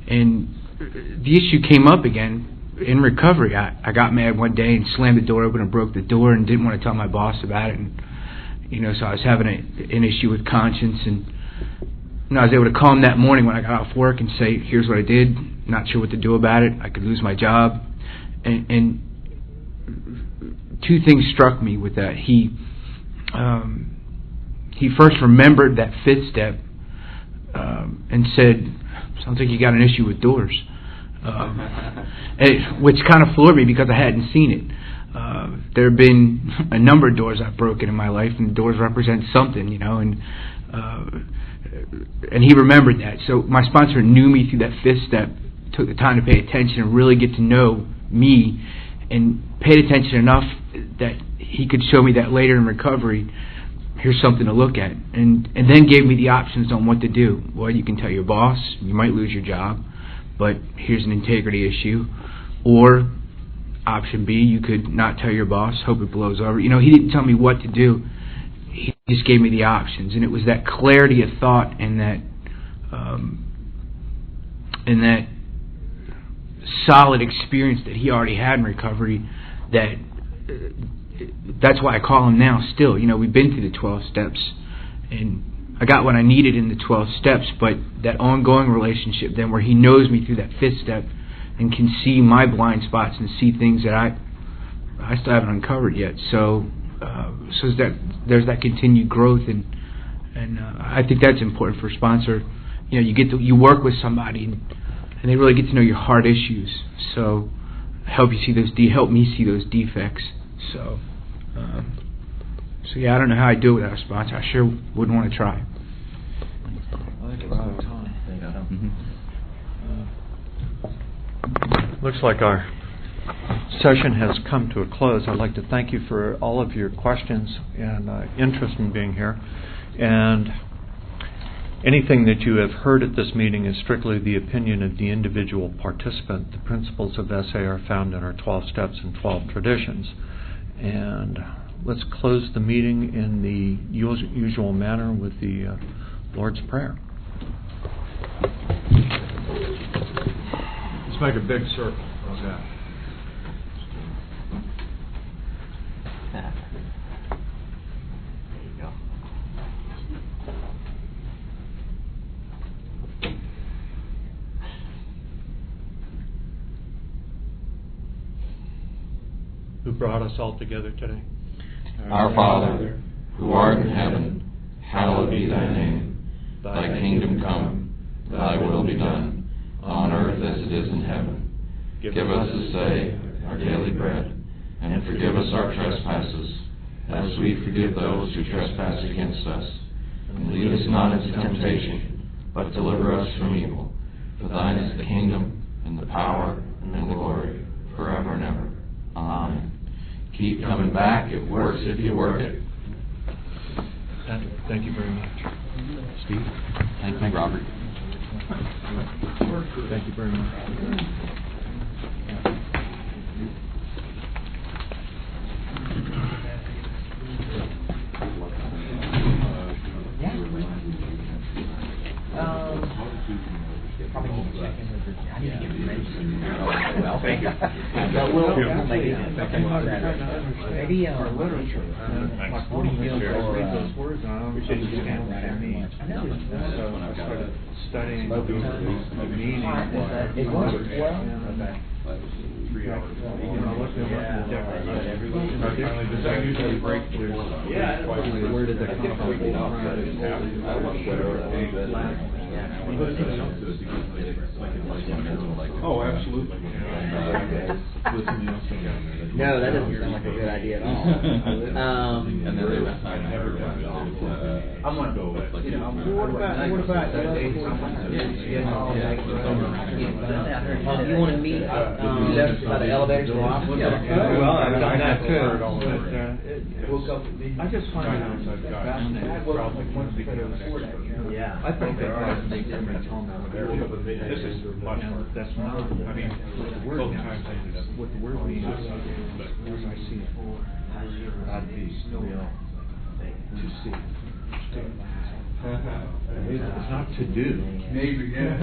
Speaker 2: and the issue came up again in recovery. I got mad one day and slammed the door open and broke the door and didn't want to tell my boss about it. And so I was having an issue with conscience, and I was able to call him that morning when I got off work and say, here's what I did, not sure what to do about it, I could lose my job. And two things struck me with that. He first remembered that 5th step and said, sounds like you got an issue with doors. Which kind of floored me because I hadn't seen it. There have been a number of doors I've broken in my life, and doors represent something, and he remembered that. So my sponsor knew me through that 5th step, took the time to pay attention and really get to know me, and paid attention enough that he could show me that later in recovery here's something to look at, and then gave me the options on what to do. Well, you can tell your boss, you might lose your job, but here's an integrity issue. Or option B, you could not tell your boss, hope it blows over. He didn't tell me what to do. He just gave me the options, and it was that clarity of thought and that solid experience that he already had in recovery that's why I call him now still. We've been through the 12 steps, and I got what I needed in the 12 steps, but that ongoing relationship then where he knows me through that 5th step and can see my blind spots and see things that I still haven't uncovered yet. So there's that continued growth, and I think that's important for a sponsor. You work with somebody, and they really get to know your hard issues. So help me see those defects. So yeah, I don't know how I do it without a sponsor. I sure wouldn't want to try.
Speaker 5: I think it's about time.
Speaker 1: Looks like our session has come to a close. I'd like to thank you for all of your questions and interest in being here. And anything that you have heard at this meeting is strictly the opinion of the individual participant. The principles of SA are found in our 12 steps and 12 traditions. And let's close the meeting in the usual manner with the Lord's Prayer.
Speaker 5: Let's make a big circle. How's that?
Speaker 1: Who brought us all together today?
Speaker 6: Our Father, who art in heaven, hallowed be thy name. Thy kingdom come, thy will be done, on earth as it is in heaven. Give us this day our daily bread, and forgive us our trespasses, as we forgive those who trespass against us. And lead us not into temptation, but deliver us from evil. For thine is the kingdom, and the power, and the glory, forever and ever. Amen. Keep coming back. It works if you work it.
Speaker 1: Thank you very much. Steve?
Speaker 6: Thank you, Robert.
Speaker 1: Thank you very much.
Speaker 4: Thank you. Maybe our literature.
Speaker 5: Like, what do you read those words and I don't understand what they mean. So I started studying the meaning of
Speaker 4: it works well.
Speaker 5: 3 hours. I looked at the definition. Does that usually break with where did that come from? Oh, absolutely.
Speaker 4: No, that doesn't sound like a good idea at all. I'm going to go with, what about you want to meet by the elevators go off?
Speaker 5: Well, I've done that too. I just find it fascinating.
Speaker 4: Yeah.
Speaker 5: I think there are things different home this is much harder. That's not, I mean, both times what the word means, but as I see it, I'd be still to see. It's not to do. Maybe, yeah.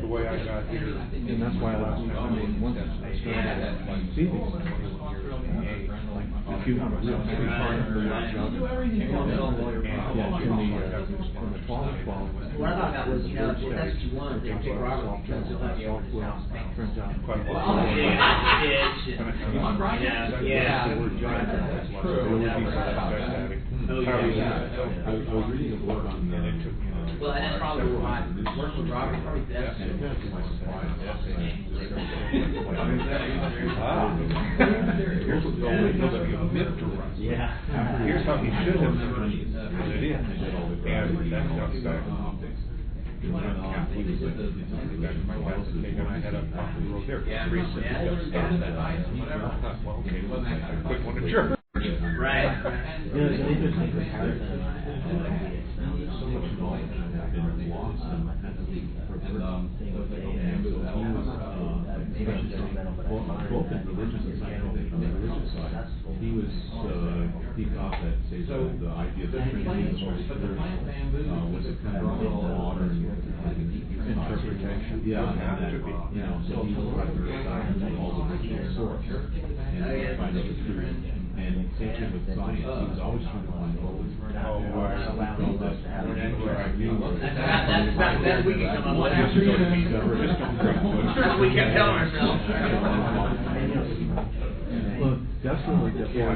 Speaker 5: The way I got here, and that's why last time I mean, once I started see these things, if you want to real free partner, in the 12,
Speaker 4: what I thought was, if that's what you want, they pick Robert because it's like the old house.
Speaker 5: turns out quite a
Speaker 4: Well,
Speaker 5: lot.
Speaker 4: yeah.
Speaker 5: The word giant, that's true. It would be fantastic. I was reading a book on, and it took,
Speaker 4: Well, and that's probably why working with Robert probably best.
Speaker 5: my supply. here's what nobody admit to run.
Speaker 3: Yeah.
Speaker 5: Here's how he should have done it. And that comes back. When Catholic was back in my house, and I had a coffee road there. 3 cents got started that night. I thought, well, okay, I quit going to church.
Speaker 3: Right. You know, it's an interesting comparison.
Speaker 5: There's so much knowledge that had been lost, and that's the both in religious and scientific, on the religious side, he thought that, say, the idea that Trinity was a kind of modern interpretation. Yeah, so he was trying to reconcile all the original source and find out the truth. And same thing with science, he was always trying to find all this.
Speaker 4: That's we can come up with. That's what we kept telling ourselves.
Speaker 5: Well, definitely, if you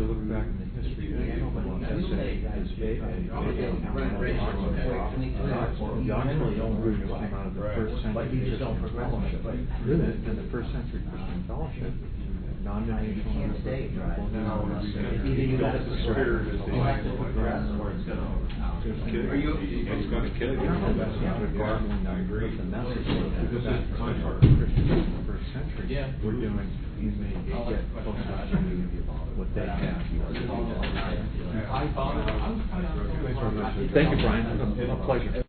Speaker 5: look back in the history, came out of the first century Christian fellowship. In the first century Christian fellowship, non-denominational it's going to kill you. First century, we're doing, you may get closer to what they have. Thank you, Brian. A pleasure.